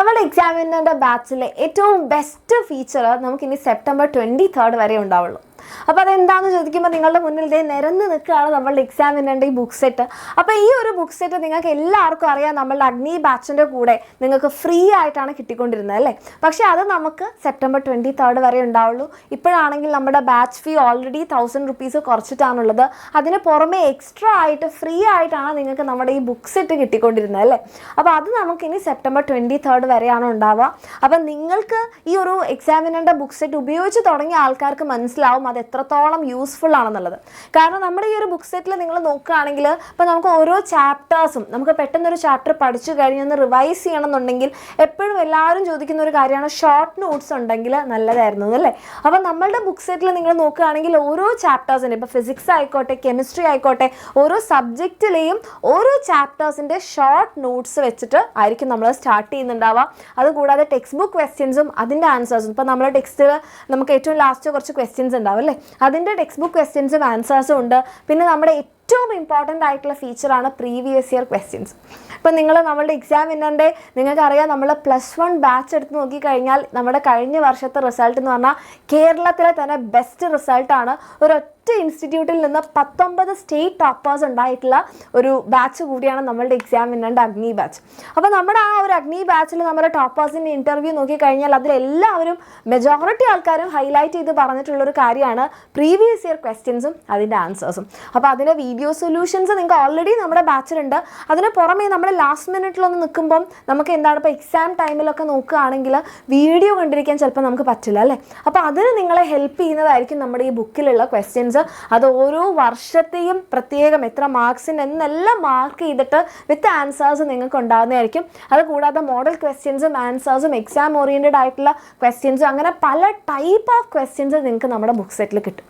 നമ്മുടെ എക്സാമിനറിൻ്റെ ബാച്ചിലെ ഏറ്റവും best feature നമുക്കിനി സെപ്റ്റംബർ 23 വരെ ഉണ്ടാവുള്ളൂ. അപ്പോൾ അതെന്താണെന്ന് ചോദിക്കുമ്പോൾ നിങ്ങളുടെ മുന്നിൽ ഇതേ നിരന്ന് നിൽക്കുകയാണ് നമ്മളുടെ എക്സാമിനറിൻ്റെ ഈ ബുക്ക് സെറ്റ്. അപ്പോൾ ഈ ഒരു ബുക്ക് സെറ്റ് നിങ്ങൾക്ക് എല്ലാവർക്കും അറിയാം, നമ്മളുടെ അഗ്നി ബാച്ചിൻ്റെ കൂടെ നിങ്ങൾക്ക് ഫ്രീ ആയിട്ടാണ് കിട്ടിക്കൊണ്ടിരുന്നത് അല്ലേ. പക്ഷേ അത് നമുക്ക് സെപ്റ്റംബർ 23 വരെ ഉണ്ടാവുള്ളൂ. ഇപ്പോഴാണെങ്കിൽ നമ്മുടെ ബാച്ച് ഫീ ഓൾറെഡി 1000 rupees കുറച്ചിട്ടാണുള്ളത്. അതിന് പുറമെ എക്സ്ട്രാ ആയിട്ട് ഫ്രീ ആയിട്ടാണ് നിങ്ങൾക്ക് നമ്മുടെ ഈ ബുക്ക് സെറ്റ് കിട്ടിക്കൊണ്ടിരുന്നത് അല്ലേ. അപ്പോൾ അത് നമുക്കിനി സെപ്റ്റംബർ 23 വരെയാണ് ഉണ്ടാവുക. അപ്പം നിങ്ങൾക്ക് ഈ ഒരു എക്സാമിനറിൻ്റെ ബുക്ക് സെറ്റ് ഉപയോഗിച്ച് തുടങ്ങിയ ആൾക്കാർക്ക് മനസ്സിലാവും അത് എത്രത്തോളം യൂസ്ഫുൾ ആണെന്നുള്ളത്. കാരണം നമ്മുടെ ഈ ഒരു ബുക്ക് സെറ്റിൽ നിങ്ങൾ നോക്കുകയാണെങ്കിൽ ഇപ്പോൾ നമുക്ക് ഓരോ ചാപ്റ്റേഴ്സും നമുക്ക് പെട്ടെന്നൊരു ചാപ്റ്റർ പഠിച്ചു കഴിഞ്ഞൊന്ന് റിവൈസ് ചെയ്യണമെന്നുണ്ടെങ്കിൽ എപ്പോഴും എല്ലാവരും ചോദിക്കുന്ന ഒരു കാര്യമാണ് ഷോർട്ട് നോട്ട്സ് ഉണ്ടെങ്കിൽ നല്ലതായിരുന്നു അല്ലേ. അപ്പോൾ നമ്മളുടെ ബുക്ക് സെറ്റിൽ നിങ്ങൾ നോക്കുകയാണെങ്കിൽ ഓരോ ചാപ്റ്റേഴ്സിൻ്റെ ഇപ്പോൾ ഫിസിക്സ് ആയിക്കോട്ടെ കെമിസ്ട്രി ആയിക്കോട്ടെ ഓരോ സബ്ജക്റ്റിലെയും ഓരോ ചാപ്റ്റേഴ്സിൻ്റെ ഷോർട്ട് നോട്ട്സ് വെച്ചിട്ട് ആയിരിക്കും നമ്മൾ സ്റ്റാർട്ട് ചെയ്യുന്നുണ്ടാവുക. അതുകൂടാതെ ടെക്സ്റ്റ് ബുക്ക് ക്വസ്റ്റ്യൻസും അതിൻ്റെ ആൻസേഴ്സും ഇപ്പോൾ നമ്മുടെ ടെക്സ്റ്റിൽ നമുക്ക് ഏറ്റവും ലാസ്റ്റ് കുറച്ച് ക്വസ്റ്റ്യൻസ് ഉണ്ടാവും അല്ലേ, അതിൻ്റെ ടെക്സ്റ്റ് ബുക്ക് ക്വസ്റ്റ്യൻസും ആൻസേഴ്സും ഉണ്ട്. പിന്നെ നമ്മുടെ ഏറ്റവും ഇമ്പോർട്ടൻ്റ് ആയിട്ടുള്ള ഫീച്ചറാണ് പ്രീവിയസ് ഇയർ ക്വസ്റ്റ്യൻസ്. ഇപ്പം നിങ്ങൾ നമ്മളുടെ എക്സാമിനറിൻ്റെ നിങ്ങൾക്കറിയാം നമ്മൾ +1 ബാച്ച് എടുത്ത് നോക്കിക്കഴിഞ്ഞാൽ നമ്മുടെ കഴിഞ്ഞ വർഷത്തെ റിസൾട്ട് എന്ന് പറഞ്ഞാൽ കേരളത്തിലെ തന്നെ ബെസ്റ്റ് റിസൾട്ടാണ്. ഒരൊറ്റ ഇൻസ്റ്റിറ്റ്യൂട്ടിൽ നിന്ന് 19 സ്റ്റേറ്റ് ടോപ്പേഴ്സ് ഉണ്ടായിട്ടുള്ള ഒരു ബാച്ച് കൂടിയാണ് നമ്മളുടെ എക്സാമിനറിൻ്റെ അഗ്നി ബാച്ച്. അപ്പോൾ നമ്മുടെ ആ ഒരു അഗ്നി ബാച്ചിൽ നമ്മുടെ ടോപ്പേഴ്സിൻ്റെ ഇൻ്റർവ്യൂ നോക്കിക്കഴിഞ്ഞാൽ അതിലെല്ലാവരും മെജോറിറ്റി ആൾക്കാരും ഹൈലൈറ്റ് ചെയ്ത് പറഞ്ഞിട്ടുള്ളൊരു കാര്യമാണ് പ്രീവിയസ് ഇയർ ക്വസ്റ്റ്യൻസും അതിൻ്റെ ആൻസേഴ്സും. അപ്പോൾ അതിൻ്റെ വീഡിയോ സൊല്യൂഷൻസ് നിങ്ങൾക്ക് ഓൾറെഡി നമ്മുടെ ബാച്ചിലുണ്ട്. അതിന് പുറമേ നമ്മൾ ലാസ്റ്റ് മിനിറ്റിലൊന്ന് നിൽക്കുമ്പം നമുക്ക് എന്താണ് ഇപ്പോൾ എക്സാം ടൈമിലൊക്കെ നോക്കുകയാണെങ്കിൽ വീഡിയോ കണ്ടിരിക്കാൻ ചിലപ്പോൾ നമുക്ക് പറ്റില്ല അല്ലേ. അപ്പോൾ അതിന് നിങ്ങളെ ഹെൽപ്പ് ചെയ്യുന്നതായിരിക്കും നമ്മുടെ ഈ ബുക്കിലുള്ള ക്വസ്റ്റ്യൻസ്. അത് ഓരോ വർഷത്തെയും പ്രത്യേകം എത്ര മാർക്സിന് എന്നെല്ലാം മാർക്ക് ചെയ്തിട്ട് വിത്ത് ആൻസേഴ്സ് നിങ്ങൾക്ക് ഉണ്ടാകുന്നതായിരിക്കും. അതുകൂടാതെ മോഡൽ ക്വസ്റ്റ്യൻസും ആൻസേഴ്സും എക്സാം ഓറിയൻറ്റഡ് ആയിട്ടുള്ള ക്വസ്റ്റ്യൻസും അങ്ങനെ പല ടൈപ്പ് ഓഫ് ക്വസ്റ്റ്യൻസ് നിങ്ങൾക്ക് നമ്മുടെ ബുക്ക് സെറ്റിൽ കിട്ടും.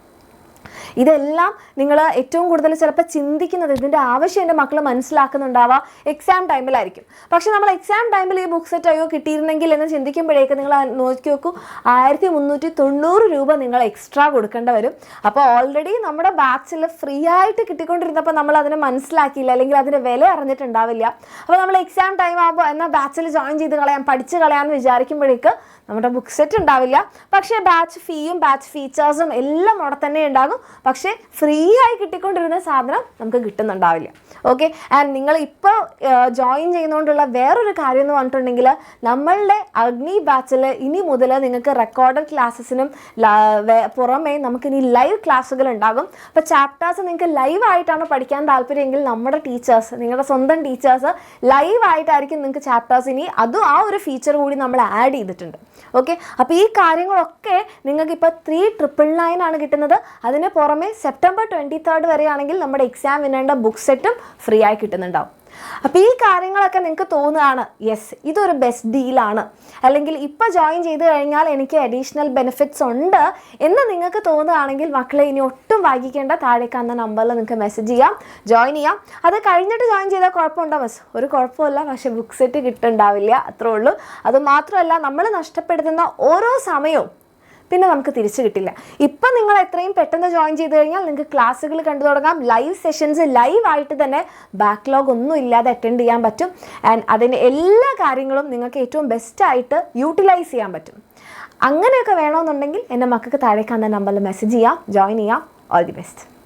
ഇതെല്ലാം നിങ്ങൾ ഏറ്റവും കൂടുതൽ ചിലപ്പോൾ ചിന്തിക്കുന്നത് ഇതിൻ്റെ ആവശ്യം എൻ്റെ മക്കൾ മനസ്സിലാക്കുന്നുണ്ടാവുക എക്സാം ടൈമിലായിരിക്കും. പക്ഷെ നമ്മൾ എക്സാം ടൈമിൽ ഈ ബുക്ക് സെറ്റ് അയ്യോ കിട്ടിയിരുന്നെങ്കിൽ എന്ന് ചിന്തിക്കുമ്പോഴേക്ക് നിങ്ങൾ നോക്കി നോക്കൂ, 1390 രൂപ നിങ്ങൾ എക്സ്ട്രാ കൊടുക്കേണ്ടി വരും. അപ്പോൾ ഓൾറെഡി നമ്മുടെ ബാച്ചിൽ ഫ്രീ ആയിട്ട് കിട്ടിക്കൊണ്ടിരുന്നപ്പോൾ നമ്മൾ അതിനെ മനസ്സിലാക്കിയില്ല, അല്ലെങ്കിൽ അതിൻ്റെ വില അറിഞ്ഞിട്ടുണ്ടാവില്ല. അപ്പോൾ നമ്മൾ എക്സാം ടൈം ആകുമ്പോൾ എന്നാൽ ബാച്ചിൽ ജോയിൻ ചെയ്ത് കളയാം, പഠിച്ച് കളയാമെന്ന് വിചാരിക്കുമ്പോഴേക്ക് നമ്മുടെ ബുക്ക് സെറ്റ് ഉണ്ടാവില്ല. പക്ഷേ ബാച്ച് ഫീയും ബാച്ച് ഫീച്ചേഴ്സും എല്ലാം അവിടെ തന്നെ ഉണ്ടാകും. പക്ഷേ ഫ്രീ ആയി കിട്ടിക്കൊണ്ടിരുന്ന സാധനം നമുക്ക് കിട്ടുന്നുണ്ടാവില്ല. ഓക്കെ, ആൻഡ് നിങ്ങൾ ഇപ്പോൾ ജോയിൻ ചെയ്യുന്നതുകൊണ്ടുള്ള വേറൊരു കാര്യം എന്ന് പറഞ്ഞിട്ടുണ്ടെങ്കിൽ നമ്മളുടെ അഗ്നി ബാച്ചിൽ ഇനി മുതൽ നിങ്ങൾക്ക് റെക്കോർഡഡ് ക്ലാസ്സസിനും പുറമേ നമുക്കിനി ലൈവ് ക്ലാസ്സുകൾ ഉണ്ടാകും. അപ്പോൾ ചാപ്റ്റേഴ്സ് നിങ്ങൾക്ക് ലൈവായിട്ടാണ് പഠിക്കാൻ താല്പര്യമെങ്കിൽ നമ്മുടെ ടീച്ചേഴ്സ്, നിങ്ങളുടെ സ്വന്തം ടീച്ചേഴ്സ് ലൈവായിട്ടായിരിക്കും നിങ്ങൾക്ക് ചാപ്റ്റേഴ്സ് ഇനി അതും ആ ഒരു ഫീച്ചർ കൂടി നമ്മൾ ആഡ് ചെയ്തിട്ടുണ്ട്. ഓക്കെ, അപ്പോൾ ഈ കാര്യങ്ങളൊക്കെ നിങ്ങൾക്ക് ഇപ്പോൾ 3999 ആണ് കിട്ടുന്നത്. അതിന് പുറമെ സെപ്റ്റംബർ 23 വരെയാണെങ്കിൽ നമ്മുടെ എക്സാമിനറിൻ്റെ ബുക്ക് സെറ്റും ഫ്രീ ആയി കിട്ടുന്നുണ്ടാവും. അപ്പോൾ ഈ കാര്യങ്ങളൊക്കെ നിങ്ങൾക്ക് തോന്നുകയാണ് യെസ് ഇതൊരു ബെസ്റ്റ് ഡീലാണ്, അല്ലെങ്കിൽ ഇപ്പോൾ ജോയിൻ ചെയ്ത് കഴിഞ്ഞാൽ എനിക്ക് അഡീഷണൽ ബെനിഫിറ്റ്സ് ഉണ്ട് എന്ന് നിങ്ങൾക്ക് തോന്നുകയാണെങ്കിൽ മക്കളെ ഇനി ഒട്ടും വൈകിക്കേണ്ട, താഴെ കാണുന്ന നമ്പറിൽ നിങ്ങൾക്ക് മെസ്സേജ് ചെയ്യാം, ജോയിൻ ചെയ്യാം. അത് കഴിഞ്ഞിട്ട് ജോയിൻ ചെയ്താൽ കുഴപ്പമുണ്ടോ മിസ്? ഒരു കുഴപ്പമില്ല, പക്ഷേ ബുക്ക് സെറ്റ് കിട്ടുന്നുണ്ടാവില്ല, അത്രേ ഉള്ളൂ. അതുമാത്രമല്ല നമ്മൾ നഷ്ടപ്പെടുത്തുന്ന ഓരോ സമയവും പിന്നെ നമുക്ക് തിരിച്ചു കിട്ടില്ല. ഇപ്പം നിങ്ങൾ എത്രയും പെട്ടെന്ന് ജോയിൻ ചെയ്ത് കഴിഞ്ഞാൽ നിങ്ങൾക്ക് ക്ലാസ്സുകൾ കണ്ടു തുടങ്ങാം, ലൈവ് സെഷൻസ് ലൈവായിട്ട് തന്നെ ബാക്ക്ലോഗ് ഒന്നും ഇല്ലാതെ അറ്റൻഡ് ചെയ്യാൻ പറ്റും. ആൻഡ് അതിൻ്റെ എല്ലാ കാര്യങ്ങളും നിങ്ങൾക്ക് ഏറ്റവും ബെസ്റ്റായിട്ട് യൂട്ടിലൈസ് ചെയ്യാൻ പറ്റും. അങ്ങനെയൊക്കെ വേണമെന്നുണ്ടെങ്കിൽ എൻ്റെ മക്കൾക്ക് താഴെ കാണുന്ന നമ്പറിൽ മെസ്സേജ് ചെയ്യാം, ജോയിൻ ചെയ്യാം. All the best.